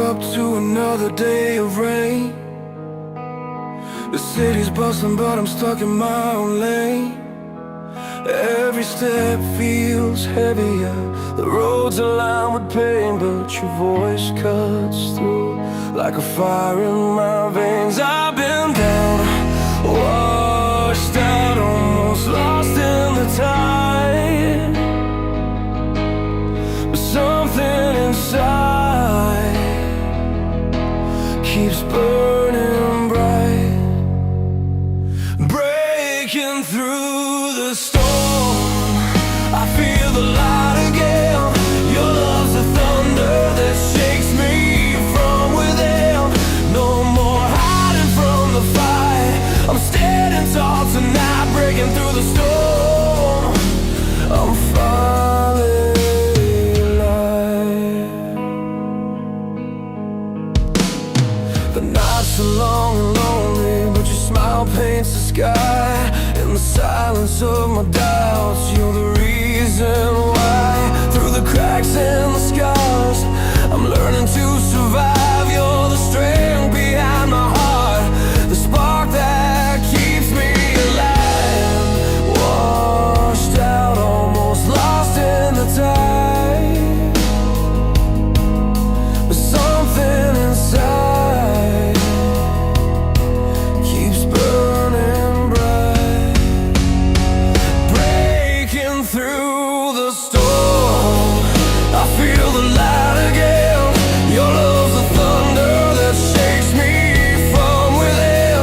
up to another day of rain. The city's bustling but I'm stuck in my own lane. Every step feels heavier, the roads are lined with pain, but your voice cuts through like a fire in my veins. I've been down, washed out, almost lost in the tide, but something inside keeps burning bright, breaking through the storm. I feel the light again. Your love's the thunder that shakes me from within. No more hiding from the fight. I'm standing tall tonight, breaking through the storm. I'm finally alive. The nights are long and lonely, but your smile paints the sky. In the silence of my doubts, you're the reason why. Through the cracks and the scars, I'm learning to survive. You're the strength behind my heart, the spark that keeps me alive. Washed out, almost lost in the tide, but something inside keeps burning bright, breaking through the storm. I feel the light again. Your love's the thunder that shakes me from within.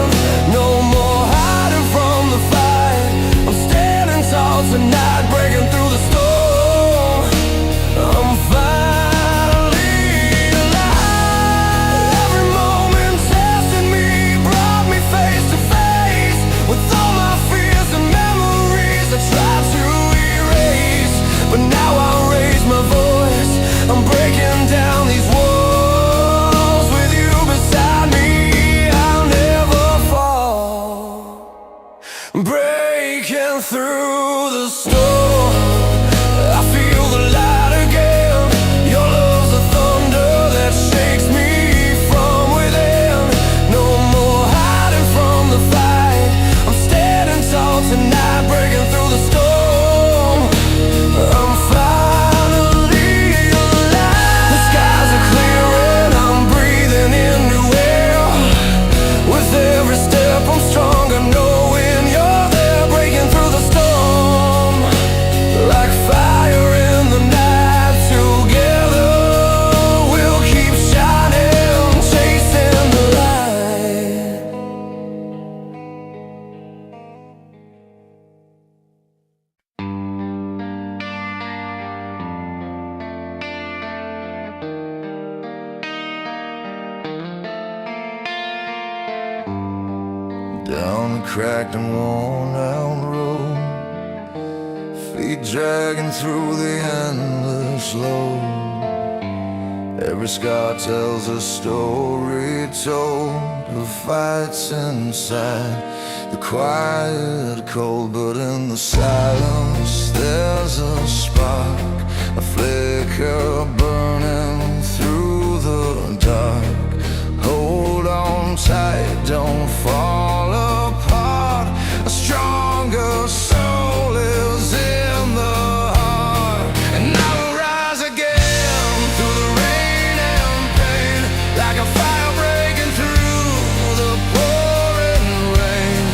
No more hiding from the fight. I'm standing tall tonight, breaking through the storm. I'm finally alive. Every moment tested me, brought me face to face with all my fears and memories I tried to erase. But now I raise my voice, I'm breaking down these walls. With you beside me, I'll never fall. Breaking through the storm, I feel the light again. Your love's the thunder that shakes me from within. No more hiding from the fight. I'm standing tall tonight, breaking through the storm. I'm finally alive. The skies are clearing, I'm breathing in new air. With every step I'm stronger, knowing you're there, breaking through the storm. Like fire in the night, together we'll keep shining, chasing the light. Down the cracked and worn out road, feet dragging through the endless load. Every scar tells a story told of fights inside the quiet cold, but in the silence there's a spark, a flicker burning through the dark. Hold on tight, don't fall apart. A stronger soul is in the heart, and I will rise again through the rain and pain, like a fire breaking through the pouring rain.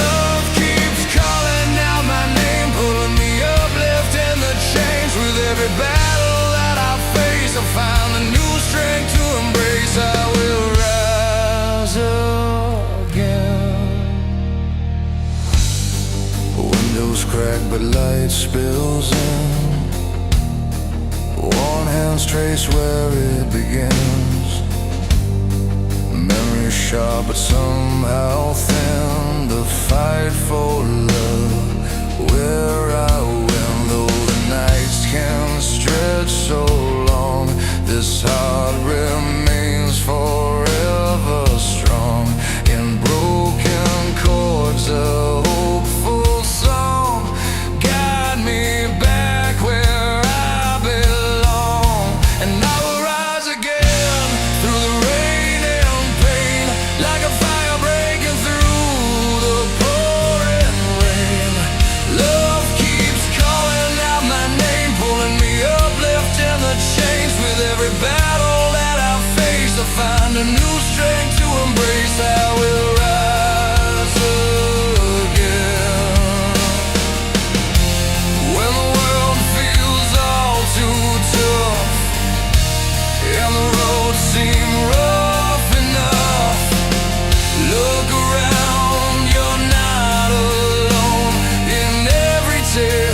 Love keeps calling out my name, pulling me up, lifting the chains. With every battle that I face, I find the new strength to embrace. I will rise again. Windows crack but light spills in. Worn hands trace where it begins. Memory sharp but somehow thin. The fight for love, where I win. Though the nights can stretch so long, this heart remains forever strong. In broken chords, a hopeful song, guide me back where I belong. And I will rise again. a new strength to embrace. I will rise again. When the world feels all too tough and the roads seem rough enough, look around, you're not alone. In every tear,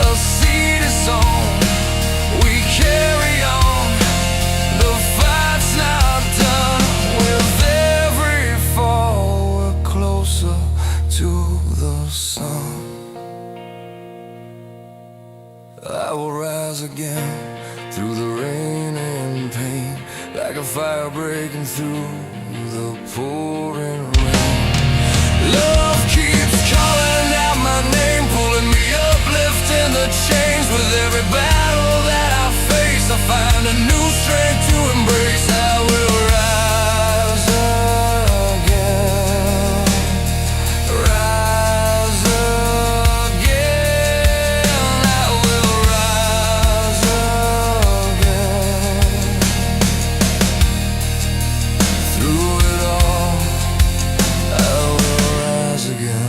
a seed is sown. We carry on, the fight's not done. With every fall, we're closer to the sun. I will rise again through the rain and pain, like a fire breaking through the pouring rain. Love keeps calling out my name, pulling me up, lifting the chains. With every battle that I face, I find a new strength to embrace. I will rise again, rise again. I will rise again. Through it all, I will rise again.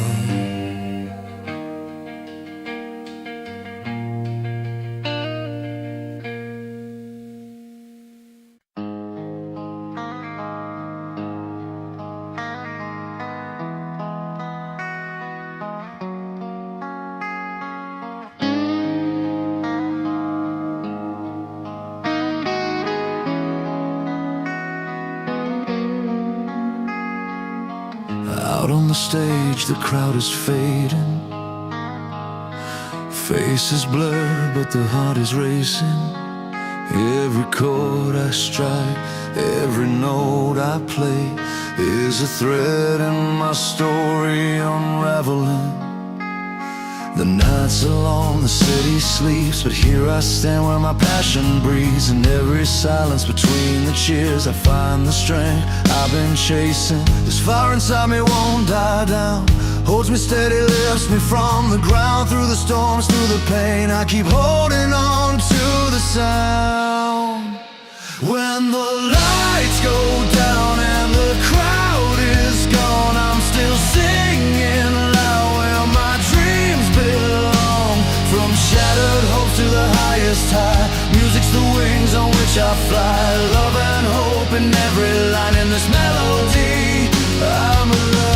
Out on the stage, the crowd is fading. Faces blur, but the heart is racing. Every chord I strike, every note I play is a thread in my story unraveling. The nights are long, the city sleeps, but here I stand where my passion breathes. In every silence between the cheers, I find the strength I've been chasing. This fire inside me won't die down, holds me steady, lifts me from the ground. Through the storms, through the pain, I keep holding on to the sound. When the lights go down and the crowd is gone, I'm still singing loud where my dreams belong. From shattered hopes to the highest high, music's the wings on which I fly. Love and hope in every line in this melody. I'm alive.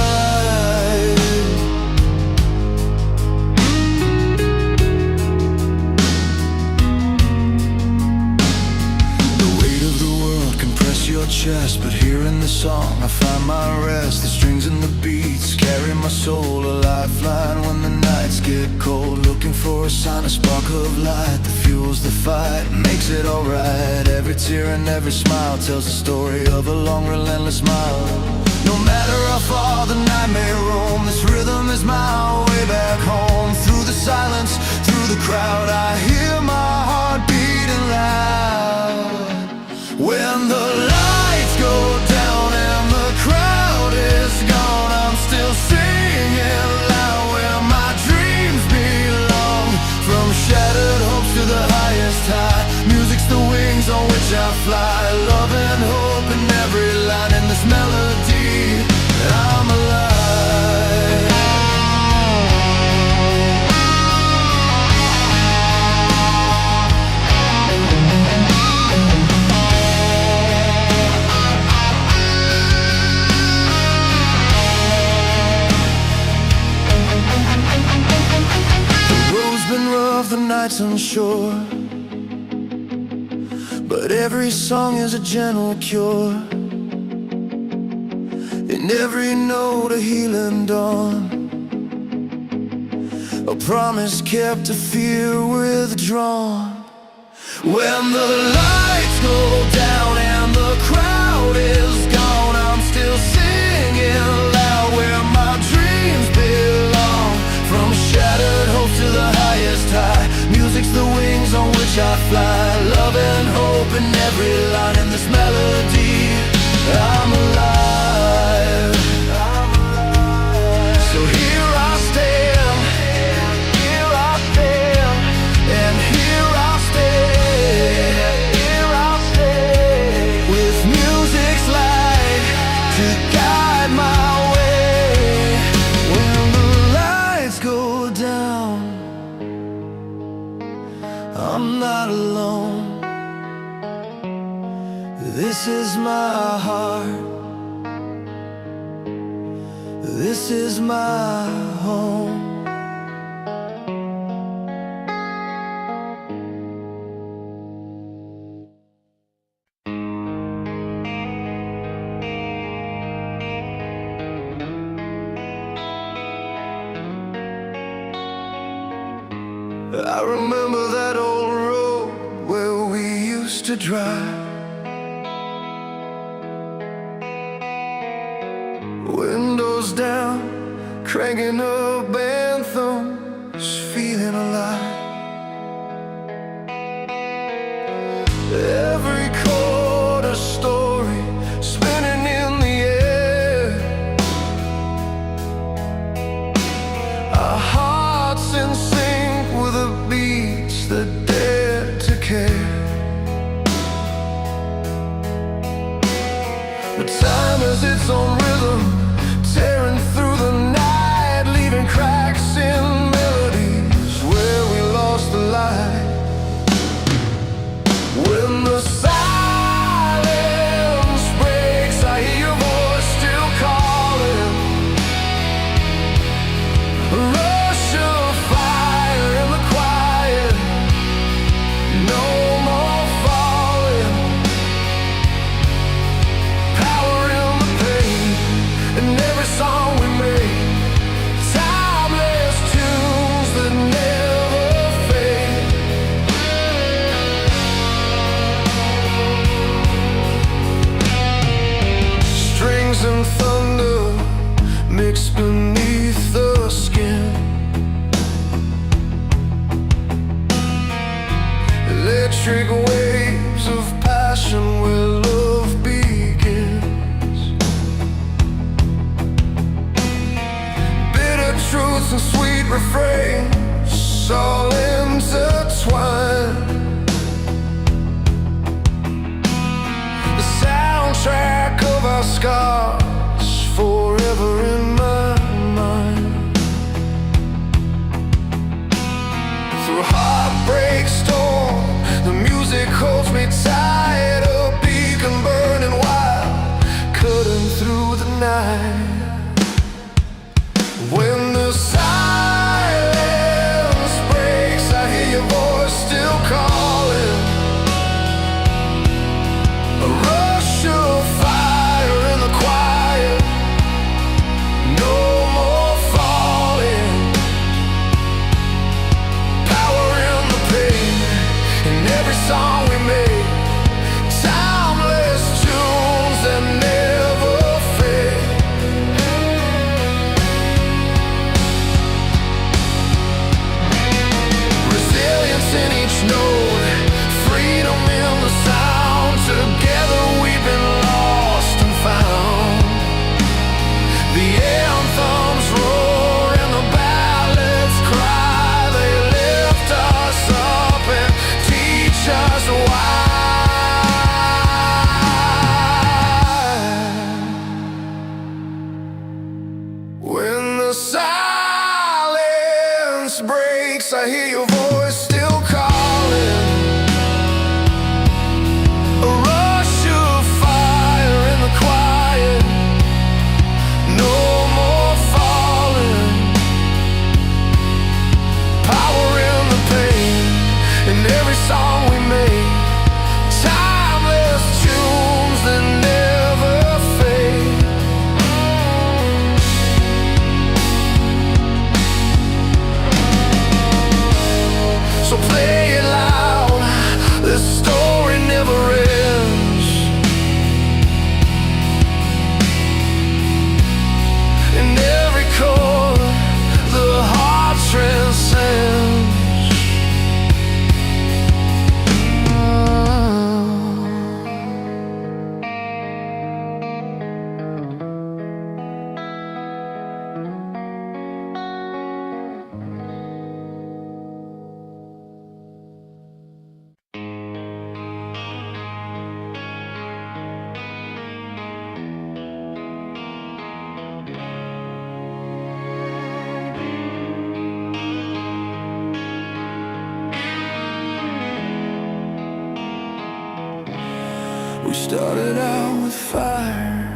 The weight of the world can press your chest, but here in this song I find my rest. The strings and the beats carry my soul, a lifeline when the nights get cold. Looking for a sign, a spark of light that fuels the fight, makes it alright. Every tear and every smile tells the story of a long, relentless mile. No matter how far the night may roam, this rhythm is my way back home. Through the silence, through the crowd, I hear my heart beating loud. When the lights go down and the crowd is gone, I'm still singing loud where my dreams belong. From shattered hopes to the highest high, music's the wings on which I fly. Love and hope in every line in this melody. I'm alive. The road's been rough, the night's unsure, but every song is a gentle cure. In every note a healing dawn, a promise kept, a fear withdrawn. When the lights go down and the crowd is gone, I'm still singing loud where my dreams belong. From shattered hopes to the highest high, music's the wings on which I fly. Love and hope in every line in this melody. I'm alive. So here I stand, and here I stand. I'm not alone. This is my heart. This is my home. I remember that old road where we used to drive. Windows down, cranking up anthems, feeling alive. Every chord a story spinning in the air. Our hearts in sync with the beats that dare to care. But time has its own rhythm, tearing through the night, leaving cracks in melodies where we lost the light. When the silence breaks, I hear your voice still calling. A rush of fire in the quiet, no more falling. Power in the pain, and every song we made, timeless tunes that never fade. Strings and thunder mixed beneath the skin. Electric waves of passion where love begins. Bitter truths and sweet refrains all intertwined. The soundtrack of our scars forever in my mind. Through heartbreak storm, the music holds me tight. A beacon burning wild, cutting through the night. When the silence breaks, I hear your voice still calling. A rush of fire in the quiet, no more falling. Power in the pain, in every song we made, timeless tunes that never fade. Resilience in each note, freedom in the sound. Together we've been lost and found. The anthems roar and the ballads cry. They lift us up and teach us why. When the silence breaks, I hear your voice still calling. A rush of fire in the quiet, no more falling. Power in the pain, in every song we made, timeless tunes that never fade. So play it loud, this story never ends. In every chord, the heart transcends. We started out with fire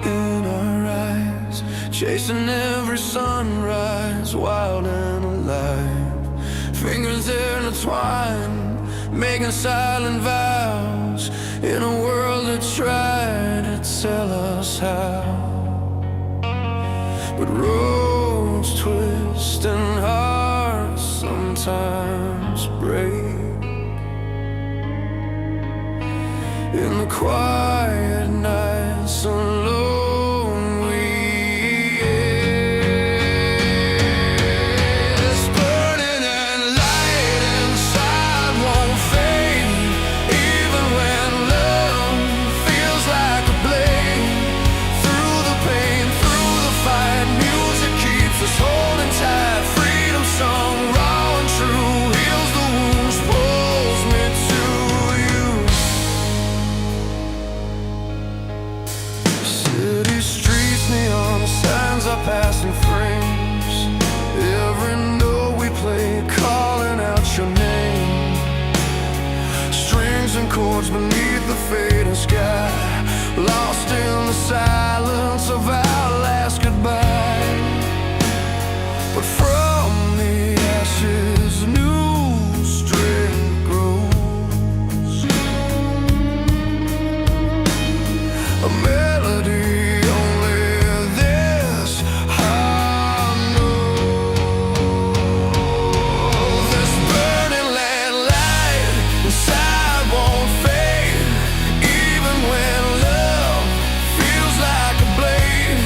in our eyes, chasing every sunrise, wild and alive. Fingers intertwined, making silent vows, in a world that tried to tell us how. But roads twist and hearts sometimes break. In the quiet nights alone we ache. This burning and light inside won't fade, even when love feels like a blade. Through the pain, through the fight, music keeps us holding tight. Freedom song, raw and true, heals the wounds, pulls me to you. City streets, neon signs are passing frames. Every note we play, calling out your name. Strings and chords beneath the fading sky, lost in the silence of our last goodbye. But from the ashes, new strength grows. A melody only this heart knows. This burning light inside won't fade, even when love feels like a blade.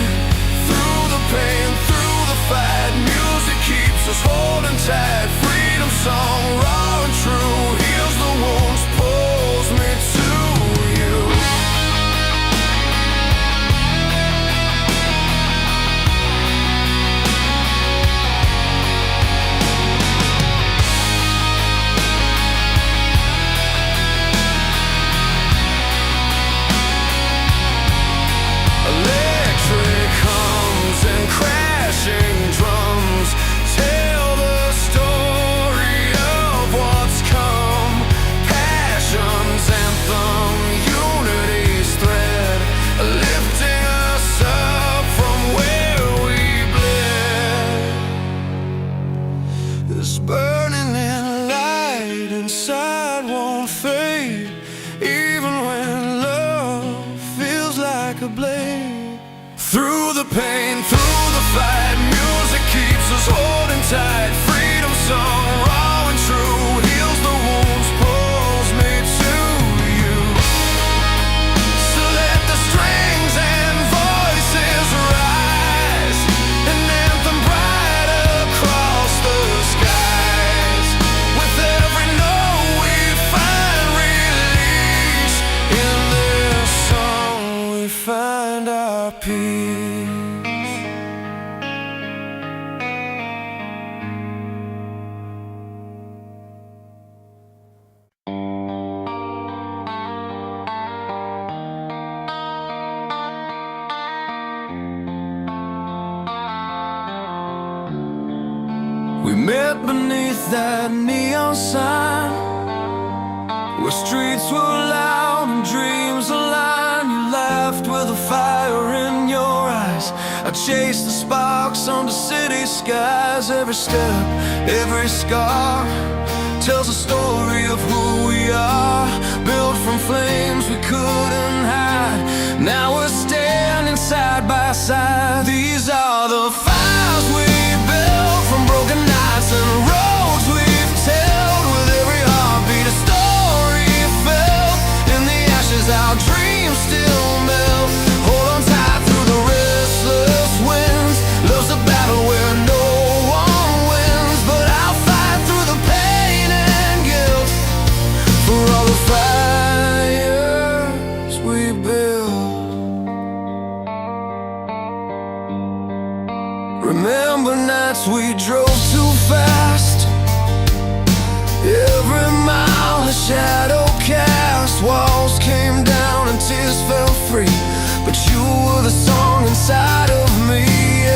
Through the pain, through the fight, music keeps us holding tight. Freedom song, raw and true, heals the wounds, pulls me to you. Electric hums and crashing drums tell the story of what's come. Passion's anthem, unity's thread, lifting us up from where we bled. This burning in light inside won't fade, even when love feels like a blade. Through the pain, through the fight, music keeps us holding tight. Freedom song, raw and true, heals the wounds, pulls me to you. So let the strings and voices rise, an anthem bright across the skies. With every note we find release, in this song we find our peace. We met beneath that neon sign, where streets were loud and dreams aligned. You laughed with a fire in your eyes. I chased the sparks under city skies. Every step, every scar tells a story of who we are, built from flames we couldn't hide. Now we're standing side by side. These are the fires we built from broken nights and roads we've tilled. With every heartbeat, a story felt. In the ashes, our dreams still melt. Hold on tight through the restless winds. Love's a battle where no one wins, but I'll fight through the pain and guilt for all the fires we built. Remember nights we drove too fast, every mile a shadow cast. Walls came down and tears fell free, but you were the song inside of me.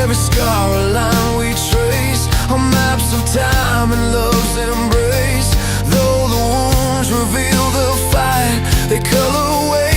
Every scar a line we trace, on maps of time and love's embrace. Though the wounds reveal the fight, they color away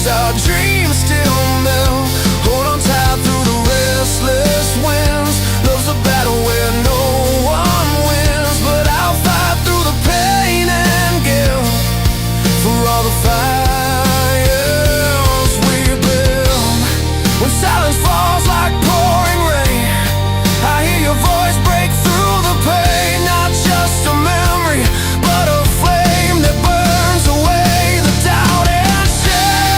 our dreams still melt. Hold on tight through the restless winds. Love's a battle where no one wins, but I'll fight through the pain and guilt for all the fires we build. When silence falls like pouring rain, I hear your voice break through the pain. Not just a memory, but a flame that burns away the doubt and shame.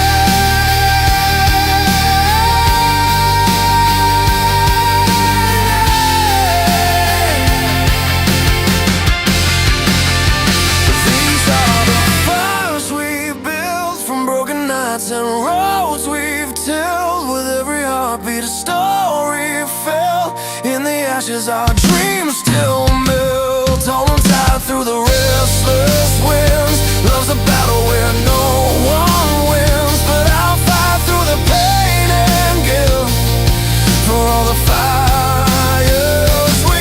These are the fires we built, from broken nights and roads we've tilled. With every heartbeat a story filled. In the ashes our dreams still melt. Hold on tight through the restless winds. Love's a battle where no one wins, but I'll fight through the pain and guilt for all the fires we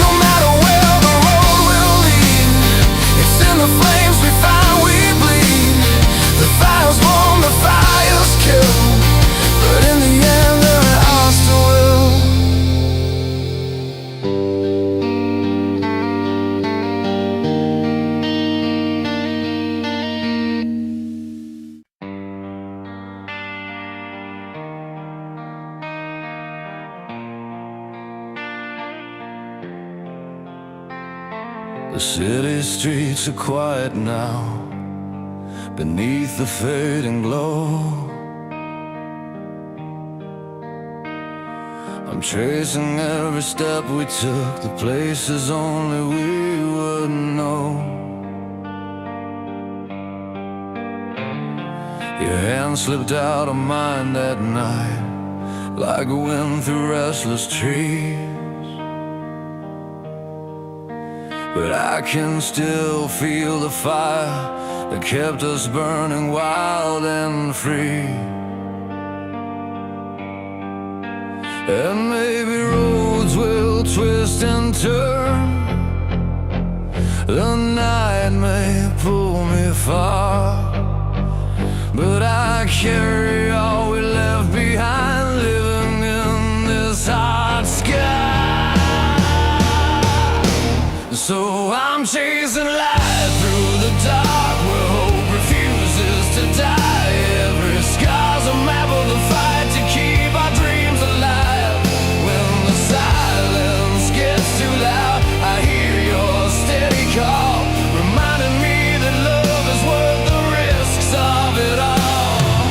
no matter where the road will lead, it's in the flames we find we bleed. The fire's warm, the fire's kill, but in the end there are still will. The city streets are quiet now, beneath the fading glow. I'm tracing every step we took, the places only we would know. Your hand slipped out of mine that night, like a wind through restless trees. But I can still feel the fire that kept us burning wild and free. And maybe roads will twist and turn, the night may pull me far, but I carry all we left behind, living in this hot sky. So I'm chasing light through the dark, where hope refuses to die. Every scar's a map of the fight to keep our dreams alive. When the silence gets too loud, I hear your steady call, reminding me that love is worth the risks of it all.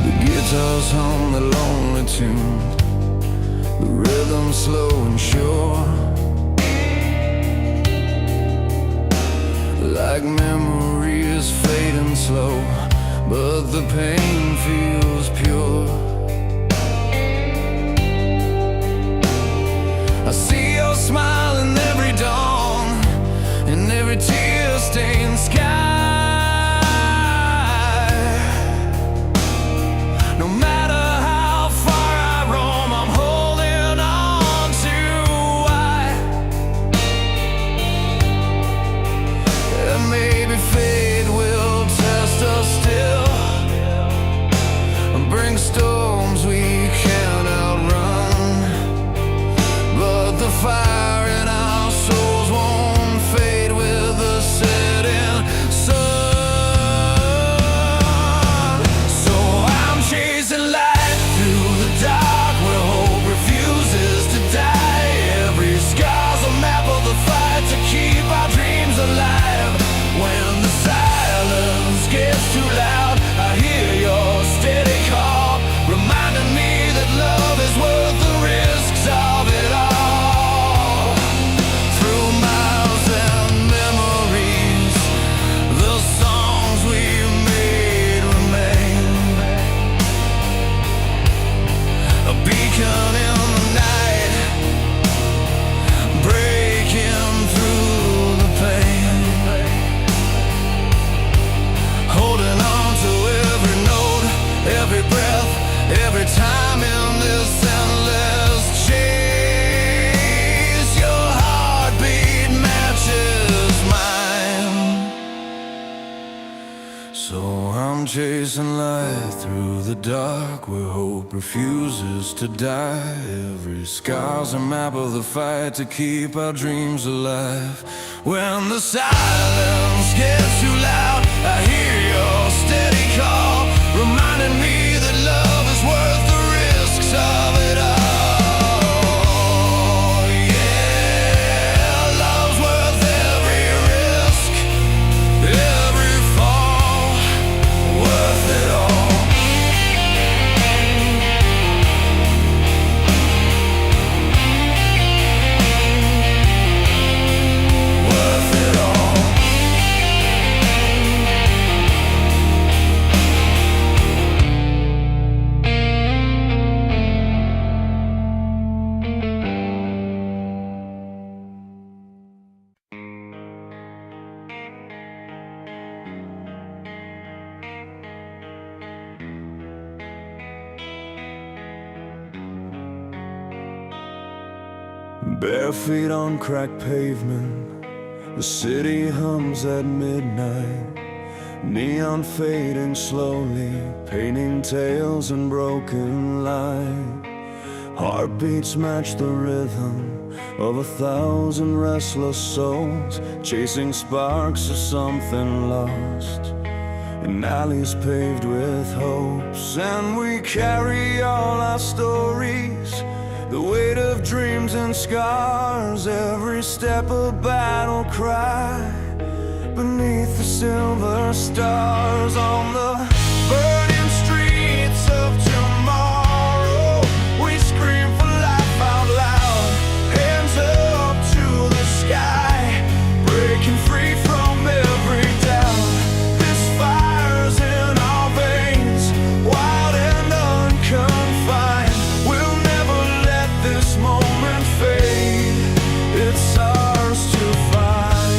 The guitars hum the lonely tune, the rhythm slow and sure, like memories fading slow, but the pain feels pure. I see your smile in every dawn, in every tear-stained sky. No matter how far I roam, I'm holding on to why. And maybe fate will test us still, and bring stories chasing light through the dark, where hope refuses to die. Every scar's a map of the fight to keep our dreams alive. When the silence gets too loud, I hear your steady call, reminding me that love is worth the risks of it all. Bare feet on cracked pavement, the city hums at midnight. Neon fading slowly, painting tales in broken light. Heartbeats match the rhythm of 1,000 restless souls, chasing sparks of something lost in alleys paved with hopes. And we carry all our stories, the weight of dreams and scars, every step a battle cry beneath the silver stars. On the burning streets of tomorrow, we scream for life out loud, hands up to the sky, breaking free from every doubt. This fire's in our veins, wild and unconfined. We'll never let this moment fade, it's ours to find.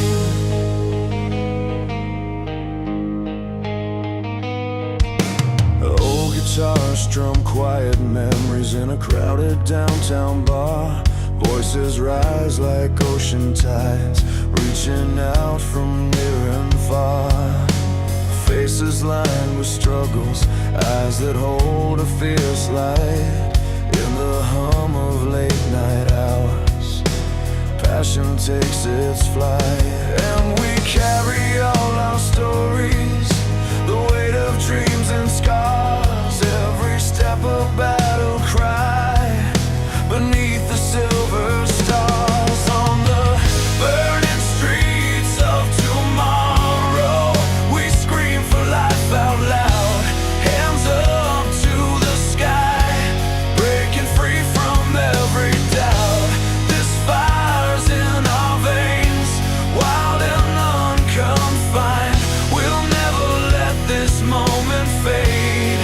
Old guitars strum quiet memories in a crowded downtown bar. Voices rise like ocean tides, reaching out from near and far. Faces lined with struggles, eyes that hold a fierce light. In the hum of late night hours, passion takes its flight. And we carry all our stories, the weight of dreams and scars, every step a battle cry beneath the silver stars. On the burning streets of tomorrow, we scream for life out loud, hands up to the sky, breaking free from every doubt. This fire's in our veins, wild and unconfined. We'll never let this moment fade,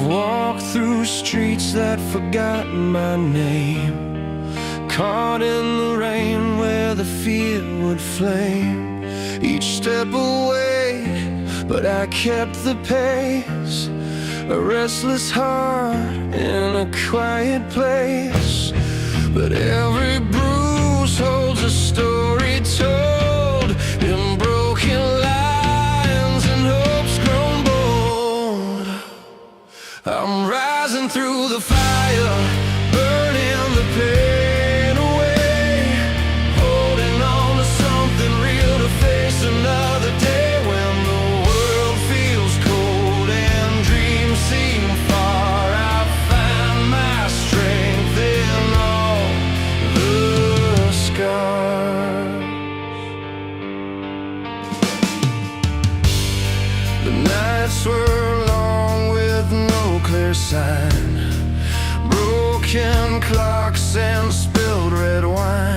I've walked through streets that forgot my name, caught in the rain where the fear would flame each step away, but I kept the pace, a restless heart in a quiet place. But every bruise holds a story told in broken lines and hopes grown bold. I'm rising through the fire, burning the pain away, holding on to something real to face another day when the world feels cold and dreams seem far. I find my strength in all the scars. The nights were long with no clear sign, broken clocks and spilled red wine.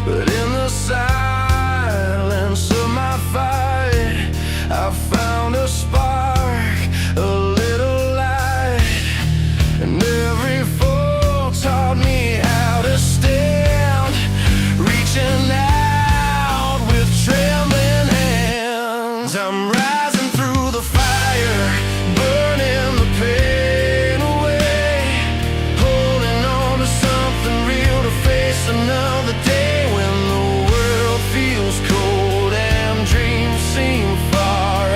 But in the silence of my fight, I found a spark, a little light. And every fall taught me how to stand, reaching out with trembling hands. I'm rising through the fire, burning the pain away, holding on to something real to face another day when the world feels cold and dreams seem far. I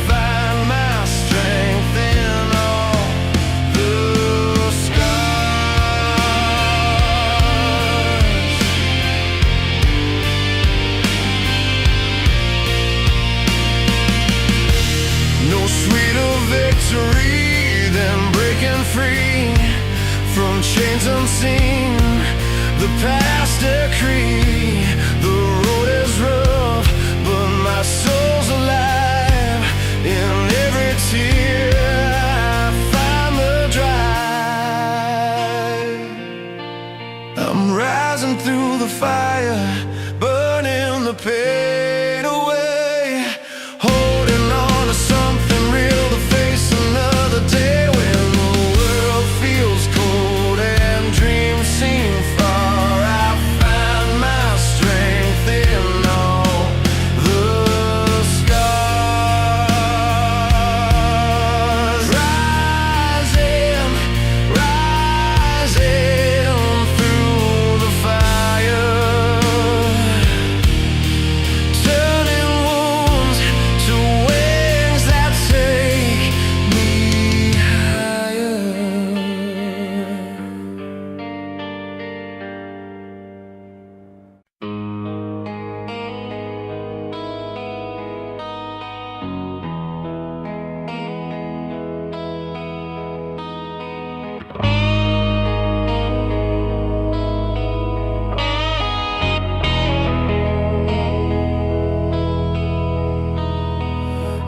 find my strength in all the scars. No sweeter victory than breaking free from chains unseen, the past decree. The road is rough, but my soul's alive. In every tear I find the drive. I'm rising through the fire, burning the pain away, holding on to something real to face another day when the world feels cold and dreams seem far. I find my strength in all the scars. Rising, rising through the fire, turning wounds to wings that take me higher.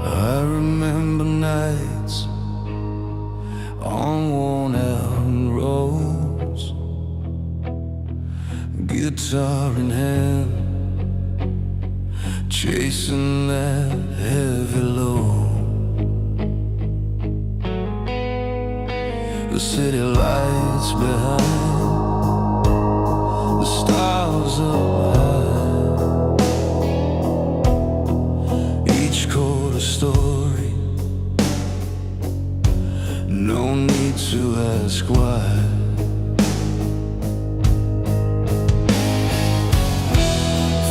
I remember nights on worn-out roads, guitar in hand, chasing that heavy load. The city lights behind, the stars up high, each chord a story, no need to ask why.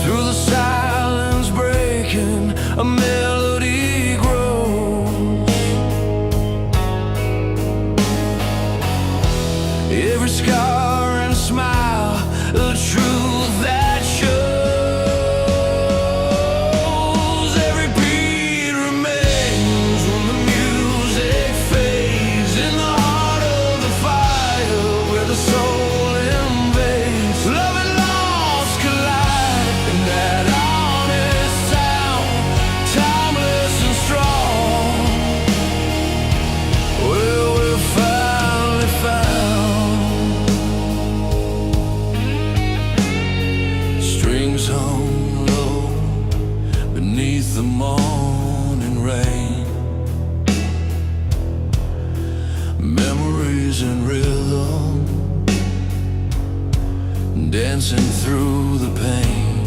Through the silence breaking, a melody grows. Every scar and smile, a truth that shows. Every beat remains when the music fades in the heart of the fire where the soul invades. Love and loss collide in that honest sound, timeless and strong. Well, we're finally found. blues and rhythm, dancing through the pain.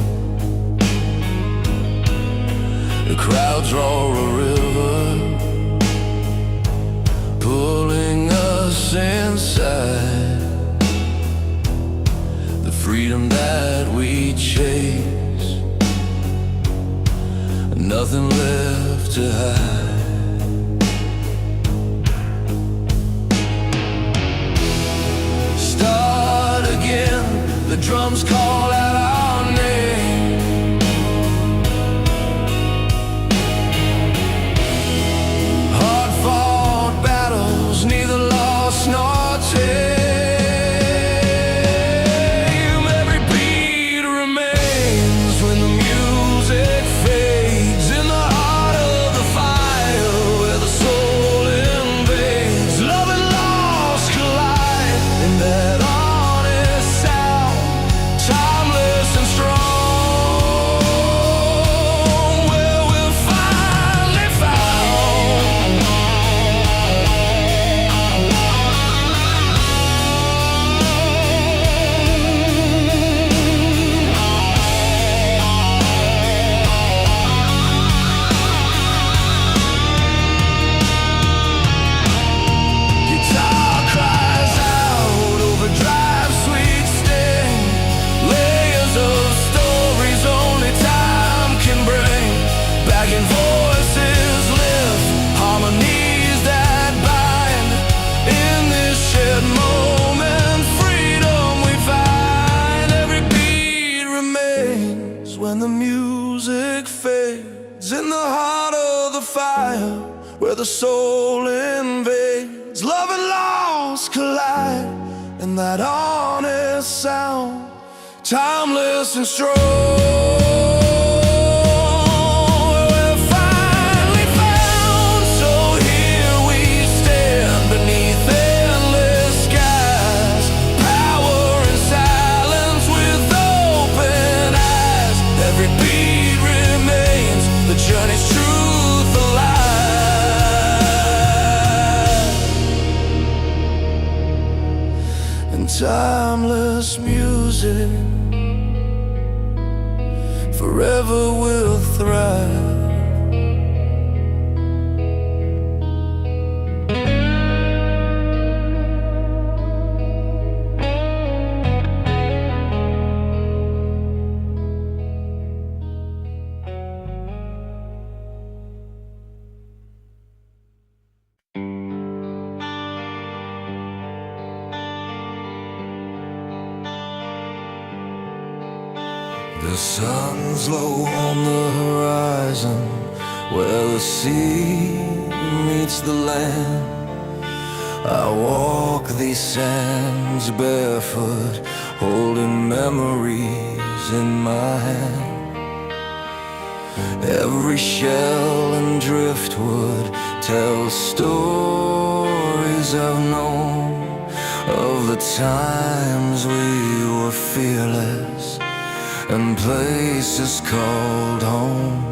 The crowds roar a river, pulling us inside. The freedom that we chase, nothing left to hide. Start again, the drums call out our name. Hard-fought battles, neither lost nor tame. Every beat remains when the music fades. In the heart of the fire, where the soul invades, love and loss collide in that honest sound, timeless and strong, where we're finally found. Guitar cries out, overdrive, sweet sting, layers of stories only time can bring. Backing voices lift, harmonies that bind. In this shared moment, freedom we find. Every beat remains when the music fades. In the heart of the fire, where the soul invades, love and loss collide in that honest sound, timeless and strong. We're finally found, so here we stand beneath endless skies. Power and silence with open eyes. Every beat remains the journey's truth alive. And timeless music forever will thrive. The sun's low on the horizon, where the sea meets the land. I walk these sands barefoot, holding memories in my hand. Every shell and driftwood tells stories I've known, of the times we were fearless and places called home.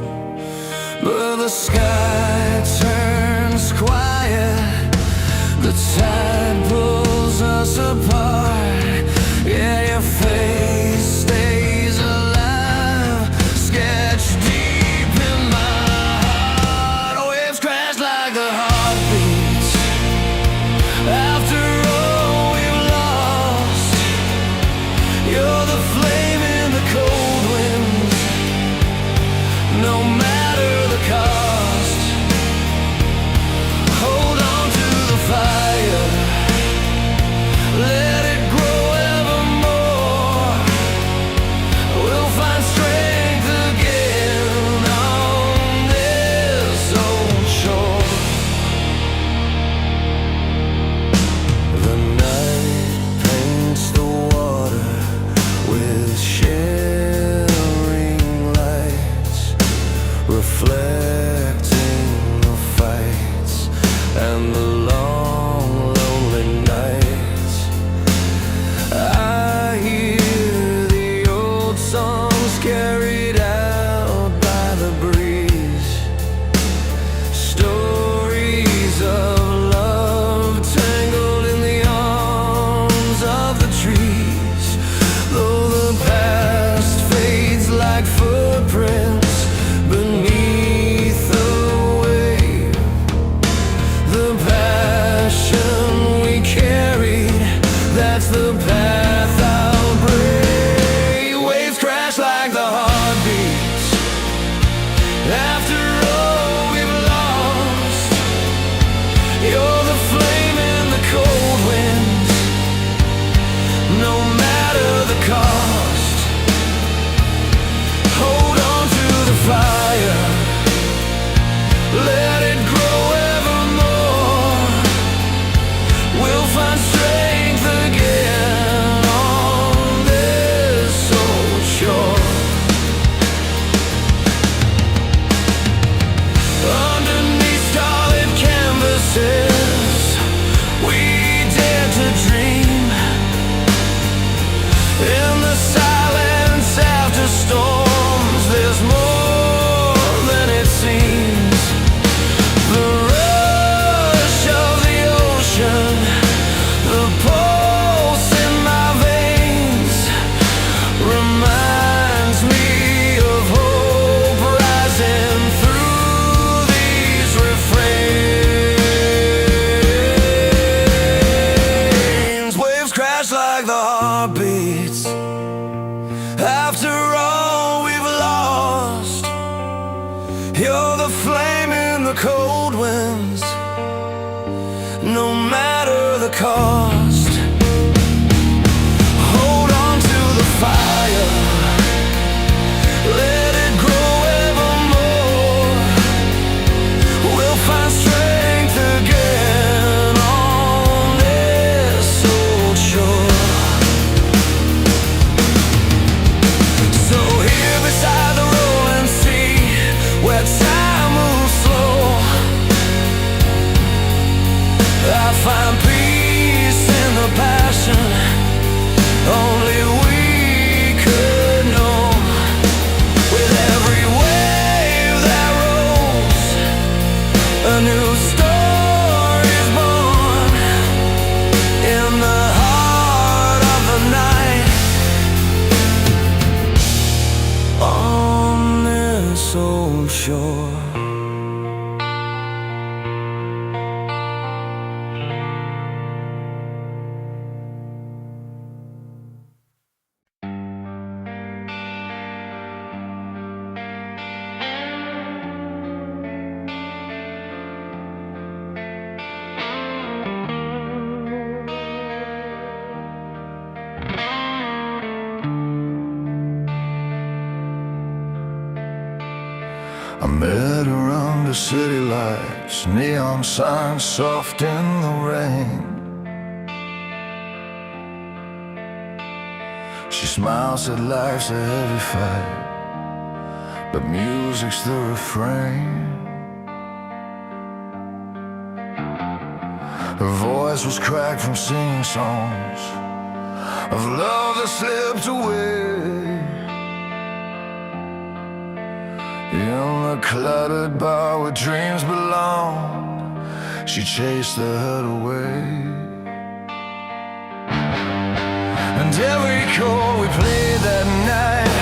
But the sky turns quiet, the tide pulls us apart. Yeah, your face stays alive, sketched deep in my heart. Waves crash like the heartbeats after all we've lost. You're the flame in the cold winds, no matter the cost. Hold on to the fire, let it grow the cost. Hold on to the fire, let it grow evermore. We'll find strength again on this old shore. So here beside the rolling sea, where time moves slow, I find peace in the passion only we could know. With every wave that rolls, a new story's born. In the heart of the night, on this old shore. I met her under city lights, neon signs soft in the rain. She smiles, said life's a heavy fight, but music's the refrain. Her voice was cracked from singing songs of love that slipped away. In the cluttered bar where dreams belong, she chased the hurt away. And every chord we played that night,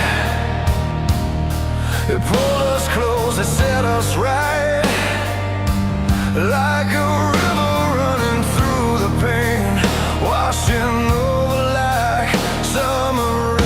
it pulled us close, it set us right. Like a river running through the pain, washing over like summer rain.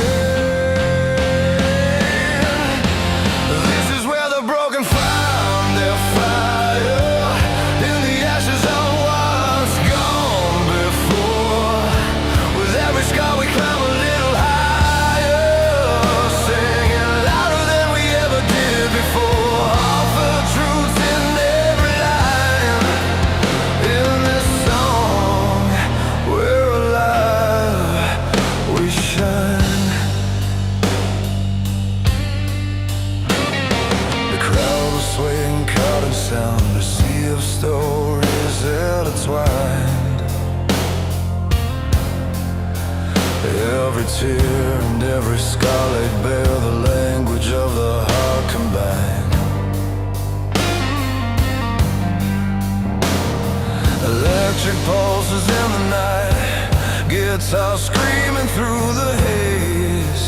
Sound, a sea of stories intertwined. Every tear and every scar laid bare, the language of the heart combined. Electric pulses in the night, guitar screaming through the haze.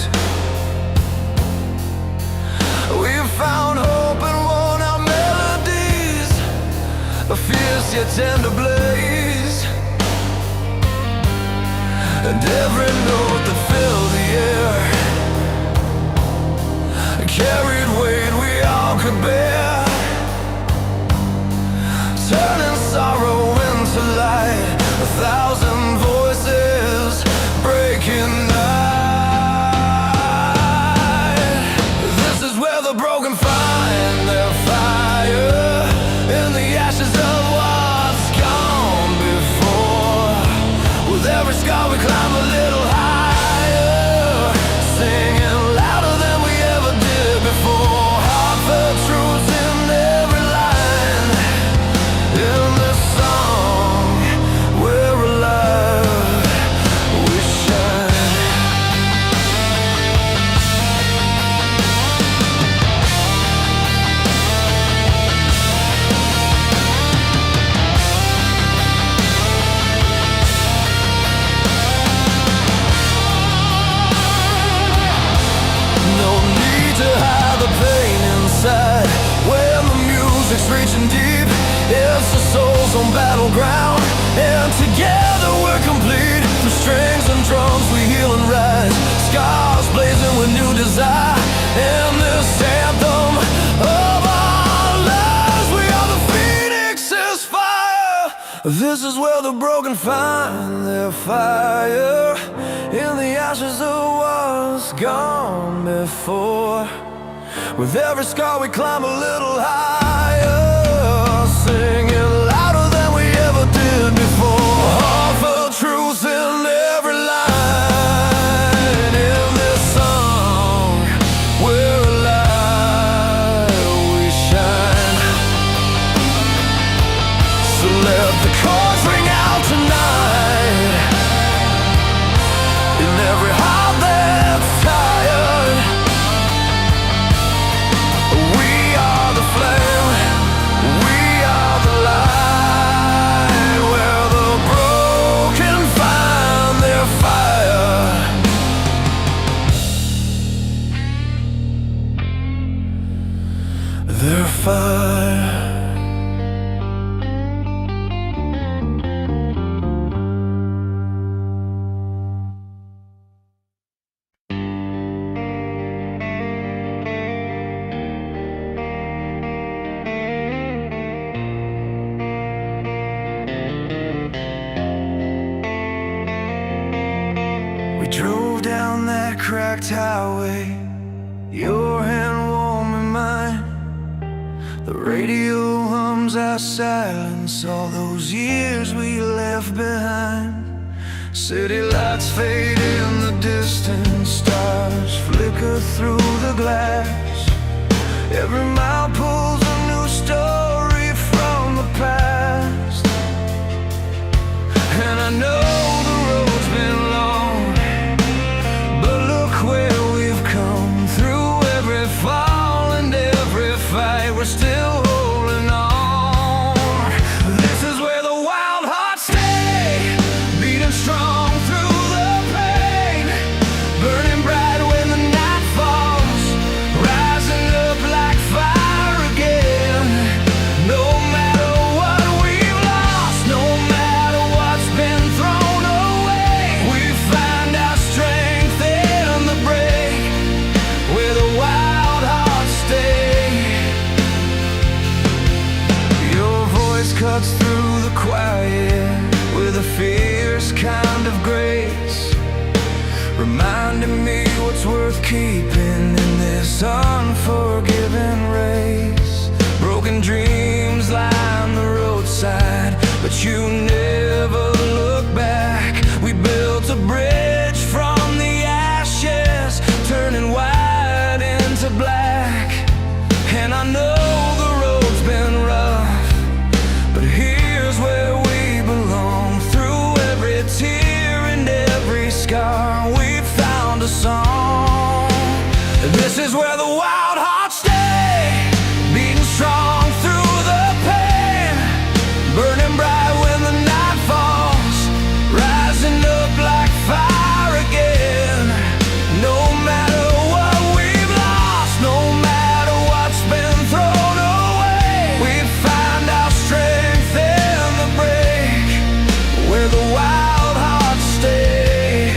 We found hope and worn out melodies, a fierce yet tender blaze. And every note that filled the air carried weight we all could bear, turning sorrow into light, 1,000 voices breaking night. This is where the broken find their fire, in the ashes of what's gone This is where the broken find their fire, in the ashes of what's gone before. With every scar we climb a little higher, singing louder than we ever did before. All the truth in every line in this song. We're alive, we shine. So let the chords ring out tonight, in every heart that's tired. We are the flame, we are the light, where the broken find their fire. Their fire. We drove down that cracked highway, your hand warm in mine. The radio hums our silence, all those years we left behind. City lights fade in the distance, stars flicker through the glass. Every mile pulls a new story from the past. And I know the road's been long, but look where we've come. Through every fall and every fight, we're still holding on. This is where the wild hearts stay, beating strong through the pain, burning bright when the night falls, rising up like fire again. No matter what we've lost, no matter what's been thrown away, we find our strength in the break, where the wild hearts stay. Your voice cuts through the quiet with a fierce kind of grace, reminding me what's worth keeping in this unforgiving race. Broken dreams line the roadside, but you never look back. We built a bridge from the ashes, turning white into black. And I know the road's been rough, but here's where we belong. Through every tear and every scar, we found a song. This is where the wild hearts stay, beating strong through the pain, burning bright when the night falls, rising up like fire again. No matter what we've lost, no matter what's been thrown away, we find our strength in the break, where the wild hearts stay.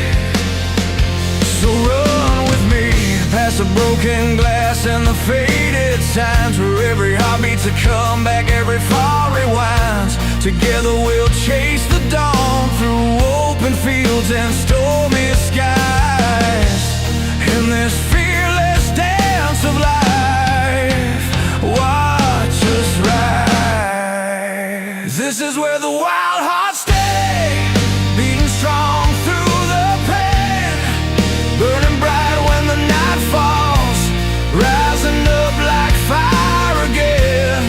So run with me past the broken glass and the faded signs, where every heart beats a comeback, every fall rewinds. Together we'll chase the dawn through open fields and stormy skies. In this fearless dance of life, watch us rise. This is where the wild hearts stay, beating strong through the pain, burning bright when the night falls, rising up like fire again.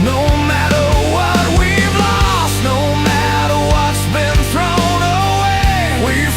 No matter what we've lost, no matter what's been thrown away, we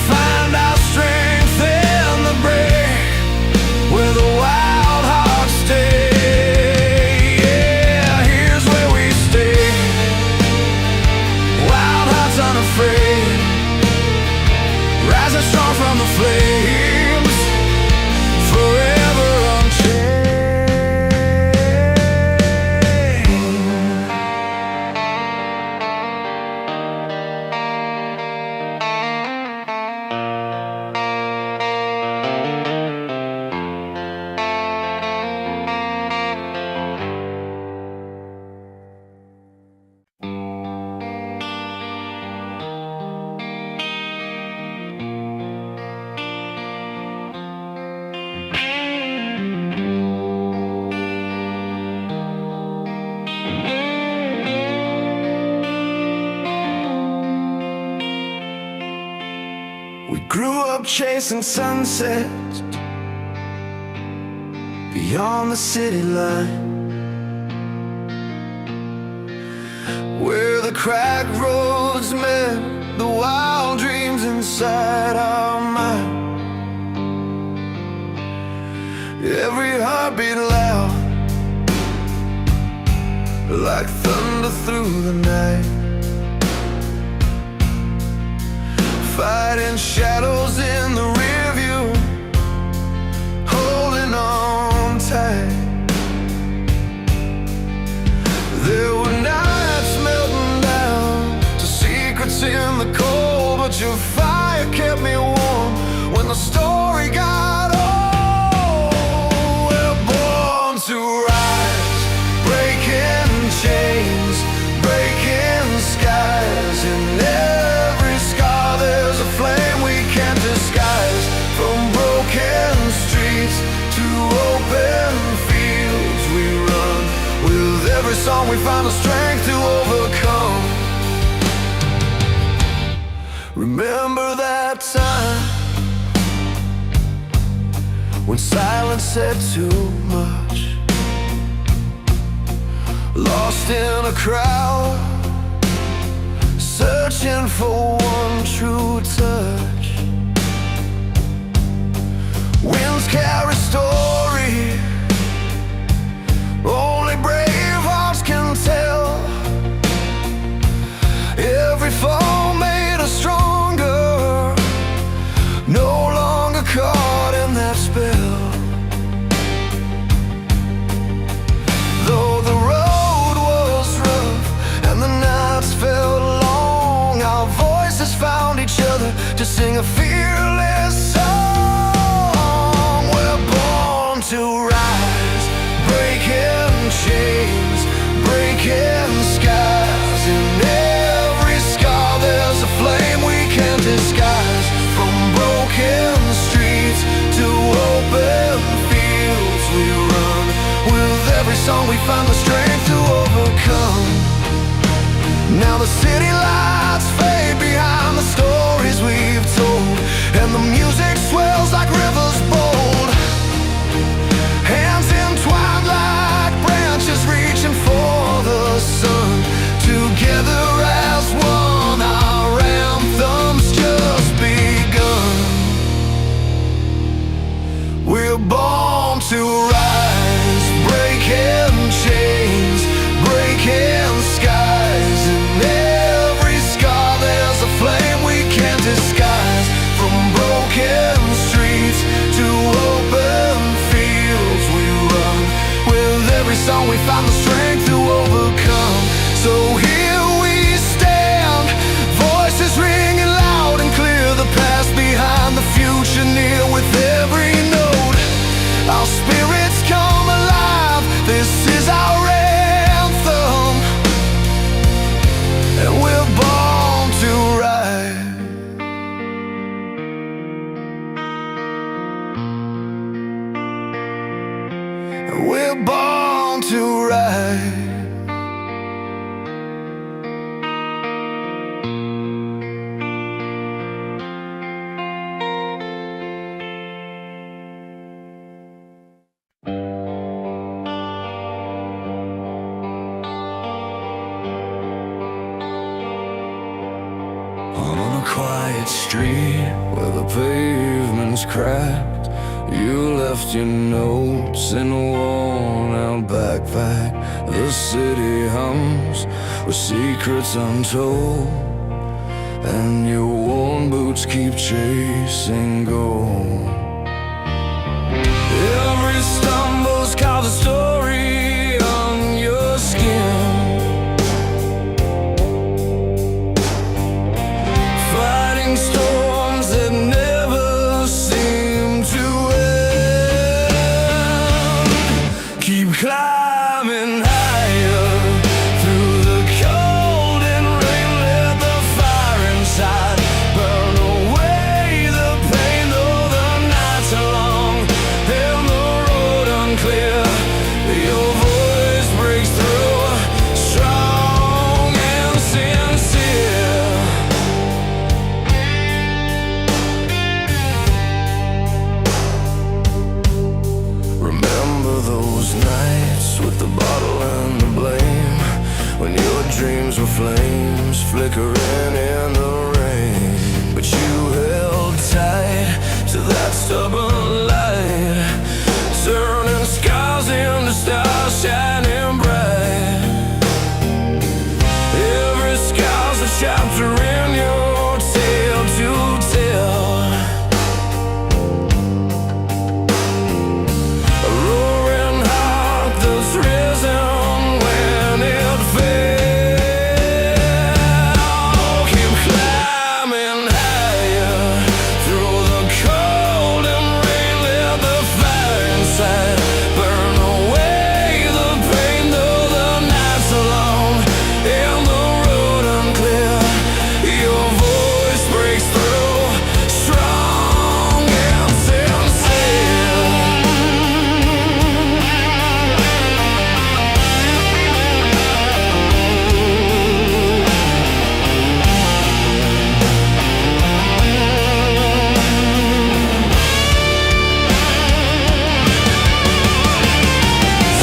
We grew up chasing sunsets beyond the city line, where the cracked roads met the wild dreams inside our mind. Every heartbeat loud, like thunder through the night, fighting shadows in the rear view, holding on tight. There were nights melting down to secrets in the cold, but your fire kept me warm when the story got old. We're born to rise, breaking chains, breaking skies. In every scar there's a flame we can't disguise. From broken streets to open fields we run. With every song we find the strength to overcome. Remember that time when silence said too much, lost in a crowd, searching for one true touch. Winds carry story only brave hearts can tell. Every fall made us stronger, no longer caught in that spell. Though the road was rough and the nights felt long, our voices found each other to sing a fearless song. We're born to rise, breaking chains, breaking skies. In every scar there's a flame we can't disguise. From broken streets to open fields we run. With every song we find the strength to overcome. Now the city lights fade behind the stories we've told, and the music swells like rivers bold. Hands entwined like branches reaching for the sun. Together as one, our anthem's just begun. We're born to rise, breaking chains, breaking skies. In every scar there's a flame we can't disguise. From broken streets to open fields we run. With every song we find the strength to overcome. So here we stand, voices ringing loud and clear. The past behind, the future near. With every note our spirits come alive. This is our anthem, and we're born to rise. We're born to rise. On a quiet street where the pavement's cracked, you left your notes in a worn-out backpack. The city hums with secrets untold, and your worn boots keep chasing gold. Every stumble's carved a story on your skin, fighting storms that never seem to end. Keep climbing higher through the cold and rain. Let the fire inside burn away the pain. Though the nights are long and the road unclear, dreams were flames flickering in the rain, but you held tight to that stubborn light, turning scars into stars shining bright. Every scar's a chapter in your tale to tell, a roaring heart that's risen when it fell. Keep climbing higher through the cold and rain, let the fire inside burn away the pain, though the nights are long and the road unclear. Your voice breaks through, strong and sincere.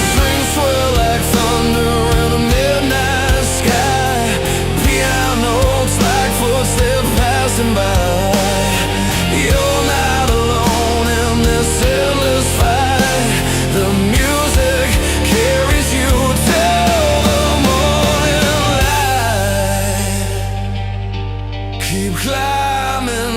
Strings swirl like thunder in the midnight sky, pianos like footsteps passing by. You're not alone in this endless fight. The music carries you till the morning light. Keep climbing